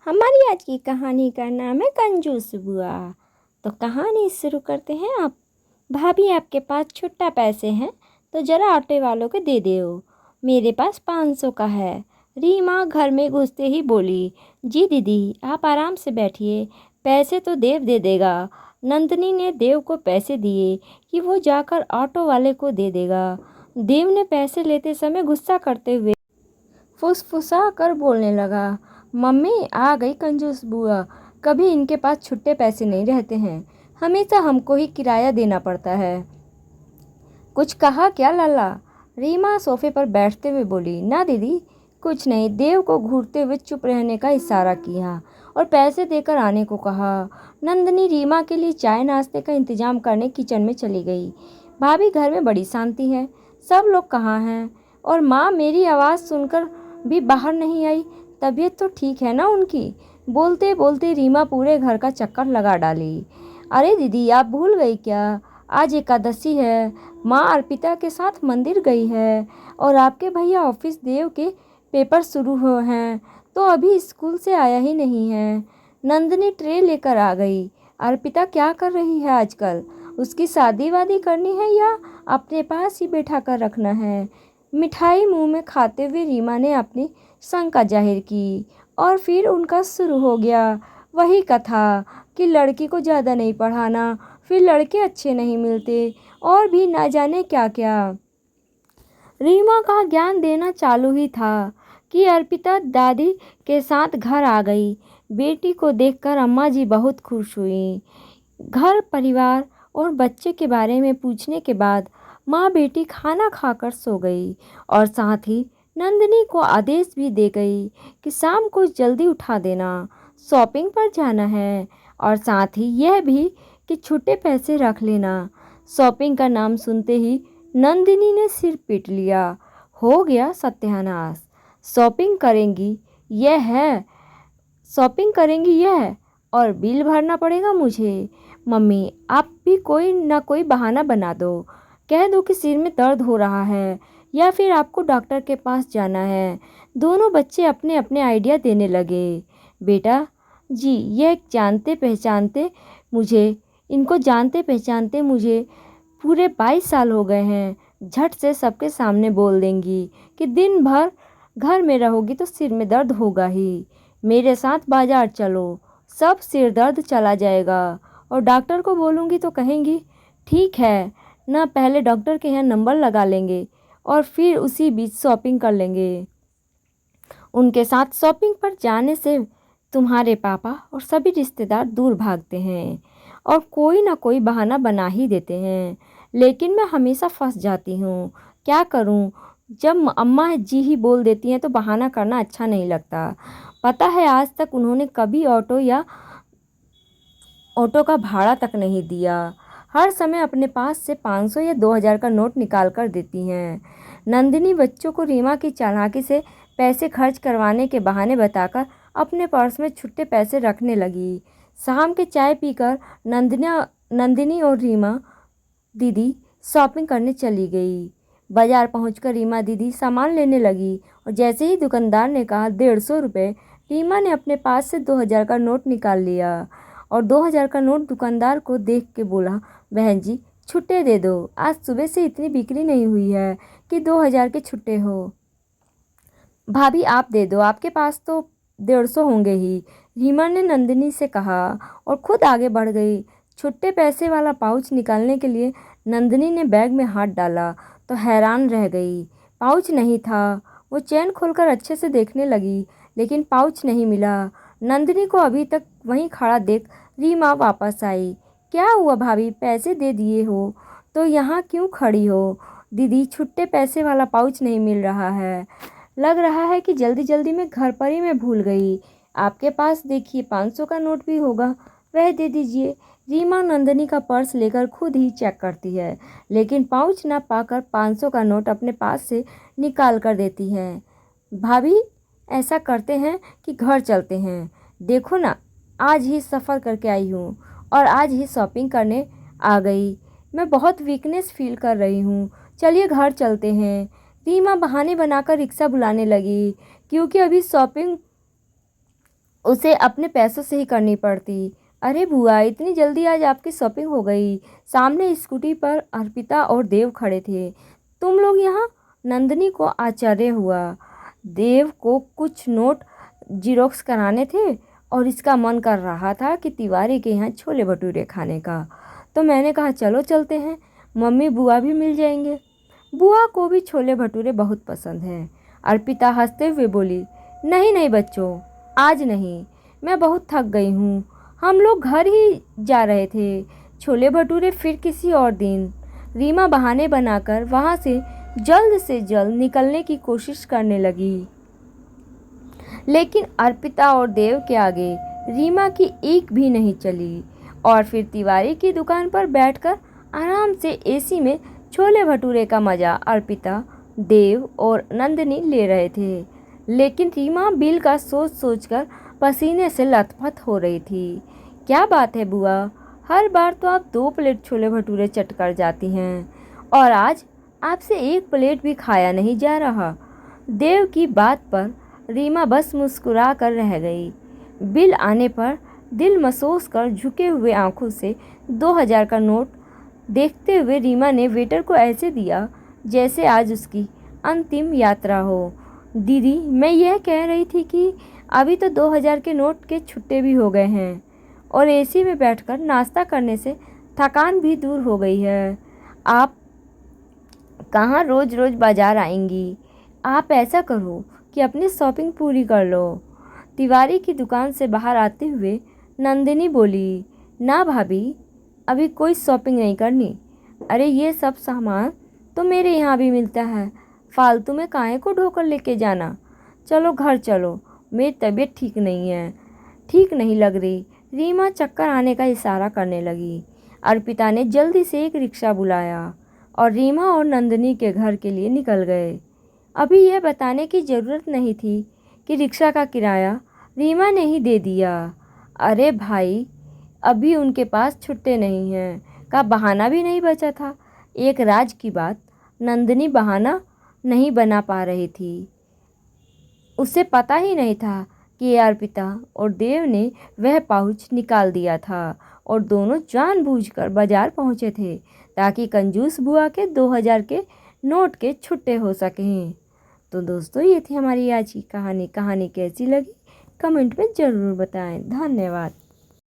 हमारी आज की कहानी का नाम है कंजूस बुआ। तो कहानी शुरू करते हैं। आप भाभी, आपके पास छुट्टा पैसे हैं तो ज़रा ऑटो वालों को दे दो। मेरे पास 500 का है। रीमा घर में घुसते ही बोली, जी दीदी आप आराम से बैठिए, पैसे तो देव दे देगा। नंदनी ने देव को पैसे दिए कि वो जाकर ऑटो वाले को दे देगा। देव ने पैसे लेते समय गुस्सा करते हुए फुसफुसा कर बोलने लगा, मम्मी आ गई कंजूस बुआ। कभी इनके पास छुट्टे पैसे नहीं रहते हैं, हमेशा हमको ही किराया देना पड़ता है। कुछ कहा क्या लाला? रीमा सोफे पर बैठते हुए बोली, ना दीदी कुछ नहीं। देव को घूरते हुए चुप रहने का इशारा किया और पैसे देकर आने को कहा। नंदनी रीमा के लिए चाय नाश्ते का इंतजाम करने किचन में चली गई। भाभी घर में बड़ी शांति है, सब लोग कहाँ हैं? और माँ मेरी आवाज़ सुनकर भी बाहर नहीं आई। तबीयत तो ठीक है ना उनकी? बोलते बोलते रीमा पूरे घर का चक्कर लगा डाली। अरे दीदी आप भूल गई क्या? आज एकादशी है। माँ अर्पिता के साथ मंदिर गई है और आपके भैया ऑफिस देव के पेपर शुरू हो हैं तो अभी स्कूल से आया ही नहीं है। नंदनी ट्रे लेकर आ गई। अर्पिता क्या कर रही है आजकल? उसकी शादी वादी करनी है या अपने पास ही बैठा कर रखना है? मिठाई मुंह में खाते हुए रीमा ने अपनी शंका जाहिर की और फिर उनका शुरू हो गया वही कथा कि लड़की को ज़्यादा नहीं पढ़ाना, फिर लड़के अच्छे नहीं मिलते और भी ना जाने क्या क्या। रीमा का ज्ञान देना चालू ही था कि अर्पिता दादी के साथ घर आ गई। बेटी को देखकर अम्मा जी बहुत खुश हुई। घर परिवार और बच्चे के बारे में पूछने के बाद माँ बेटी खाना खाकर सो गई और साथ ही नंदिनी को आदेश भी दे गई कि शाम को जल्दी उठा देना, शॉपिंग पर जाना है। और साथ ही यह भी कि छुट्टे पैसे रख लेना। शॉपिंग का नाम सुनते ही नंदिनी ने सिर पीट लिया। हो गया सत्यानाश। शॉपिंग करेंगी यह है, शॉपिंग करेंगी यह, और बिल भरना पड़ेगा मुझे। मम्मी आप भी कोई ना कोई बहाना बना दो, कह दो कि सिर में दर्द हो रहा है या फिर आपको डॉक्टर के पास जाना है। दोनों बच्चे अपने अपने आइडिया देने लगे। बेटा जी यह जानते पहचानते मुझे इनको जानते पहचानते मुझे पूरे 22 साल हो गए हैं। झट से सबके सामने बोल देंगी कि दिन भर घर में रहोगी तो सिर में दर्द होगा ही। मेरे साथ बाजार चलो, सब सिर दर्द चला जाएगा। और डॉक्टर को बोलूँगी तो कहेंगी ठीक है ना, पहले डॉक्टर के यहाँ नंबर लगा लेंगे और फिर उसी बीच शॉपिंग कर लेंगे। उनके साथ शॉपिंग पर जाने से तुम्हारे पापा और सभी रिश्तेदार दूर भागते हैं और कोई ना कोई बहाना बना ही देते हैं, लेकिन मैं हमेशा फंस जाती हूँ। क्या करूँ? जब अम्मा जी ही बोल देती हैं तो बहाना करना अच्छा नहीं लगता। पता है आज तक उन्होंने कभी ऑटो का भाड़ा तक नहीं दिया। हर समय अपने पास से 500 या 2000 का नोट निकाल कर देती हैं। नंदिनी बच्चों को रीमा की चालाकी से पैसे खर्च करवाने के बहाने बताकर अपने पर्स में छुट्टे पैसे रखने लगी। शाम के चाय पीकर नंदिनी और रीमा दीदी शॉपिंग करने चली गई। बाजार पहुंचकर रीमा दीदी सामान लेने लगी और जैसे ही दुकानदार ने कहा 150 रुपये, रीमा ने अपने पास से 2000 का नोट निकाल लिया और 2000 का नोट दुकानदार को देख के बोला, बहन जी छुट्टे दे दो, आज सुबह से इतनी बिक्री नहीं हुई है कि 2000 के छुट्टे हो। भाभी आप दे दो, आपके पास तो 150 होंगे ही, रीमा ने नंदिनी से कहा और खुद आगे बढ़ गई। छुट्टे पैसे वाला पाउच निकालने के लिए नंदिनी ने बैग में हाथ डाला तो हैरान रह गई। पाउच नहीं था। वो चैन खोलकर अच्छे से देखने लगी लेकिन पाउच नहीं मिला। नंदिनी को अभी तक वहीं खड़ा देख रीमा वापस आई। क्या हुआ भाभी, पैसे दे दिए हो तो यहाँ क्यों खड़ी हो? दीदी छुट्टे पैसे वाला पाउच नहीं मिल रहा है, लग रहा है कि जल्दी जल्दी में घर पर ही मैं भूल गई। आपके पास देखिए 500 का नोट भी होगा, वह दे दीजिए। रीमा नंदनी का पर्स लेकर खुद ही चेक करती है लेकिन पाउच ना पाकर 500 का नोट अपने पास से निकाल कर देती है। भाभी ऐसा करते हैं कि घर चलते हैं, देखो ना आज ही सफ़र करके आई हूँ और आज ही शॉपिंग करने आ गई। मैं बहुत वीकनेस फील कर रही हूँ, चलिए घर चलते हैं। रीमा बहाने बनाकर रिक्शा बुलाने लगी क्योंकि अभी शॉपिंग उसे अपने पैसों से ही करनी पड़ती। अरे बुआ, इतनी जल्दी आज आपकी शॉपिंग हो गई। सामने स्कूटी पर अर्पिता और देव खड़े थे। तुम लोग यहाँ? नंदिनी को आश्चर्य हुआ। देव को कुछ नोट जीरोक्स कराने थे और इसका मन कर रहा था कि तिवारी के यहाँ छोले भटूरे खाने का। तो मैंने कहा चलो चलते हैं, मम्मी बुआ भी मिल जाएंगे। बुआ को भी छोले भटूरे बहुत पसंद हैं। अर्पिता हंसते हुए बोली, नहीं नहीं बच्चों, आज नहीं, मैं बहुत थक गई हूँ। हम लोग घर ही जा रहे थे, छोले भटूरे फिर किसी और दिन। रीमा बहाने बनाकर वहाँ से जल्द निकलने की कोशिश करने लगी, लेकिन अर्पिता और देव के आगे रीमा की एक भी नहीं चली। और फिर तिवारी की दुकान पर बैठकर आराम से एसी में छोले भटूरे का मज़ा अर्पिता, देव और नंदिनी ले रहे थे। लेकिन रीमा बिल का सोच सोचकर पसीने से लथपथ हो रही थी। क्या बात है बुआ, हर बार तो आप 2 प्लेट छोले भटूरे चट कर जाती हैं और आज आपसे 1 प्लेट भी खाया नहीं जा रहा। देव की बात पर रीमा बस मुस्कुरा कर रह गई। बिल आने पर दिल मसोस कर झुके हुए आंखों से 2000 का नोट देखते हुए रीमा ने वेटर को ऐसे दिया जैसे आज उसकी अंतिम यात्रा हो। दीदी, मैं यह कह रही थी कि अभी तो 2000 के नोट के छुट्टे भी हो गए हैं और एसी में बैठकर नाश्ता करने से थकान भी दूर हो गई है। आप कहाँ रोज़ रोज़ बाज़ार आएंगी? आप ऐसा करो कि अपनी शॉपिंग पूरी कर लो। तिवारी की दुकान से बाहर आते हुए नंदिनी बोली, ना भाभी, अभी कोई शॉपिंग नहीं करनी। अरे ये सब सामान तो मेरे यहाँ भी मिलता है, फालतू में काहे को ढोकर लेके जाना। चलो घर चलो, मेरी तबीयत ठीक नहीं लग रही। रीमा चक्कर आने का इशारा करने लगी। अर्पिता ने जल्दी से एक रिक्शा बुलाया और रीमा और नंदिनी के घर के लिए निकल गए। अभी यह बताने की ज़रूरत नहीं थी कि रिक्शा का किराया रीमा ने ही दे दिया। अरे भाई, अभी उनके पास छुट्टे नहीं हैं का बहाना भी नहीं बचा था। एक राज की बात, नंदिनी बहाना नहीं बना पा रही थी। उसे पता ही नहीं था कि अर्पिता और देव ने वह पाउच निकाल दिया था और दोनों जानबूझकर बाजार पहुंचे थे ताकि कंजूस बुआ के 2000 के नोट के छुट्टे हो सकें। तो दोस्तों, ये थी हमारी आज की कहानी। कहानी कैसी लगी कमेंट में ज़रूर बताएं। धन्यवाद।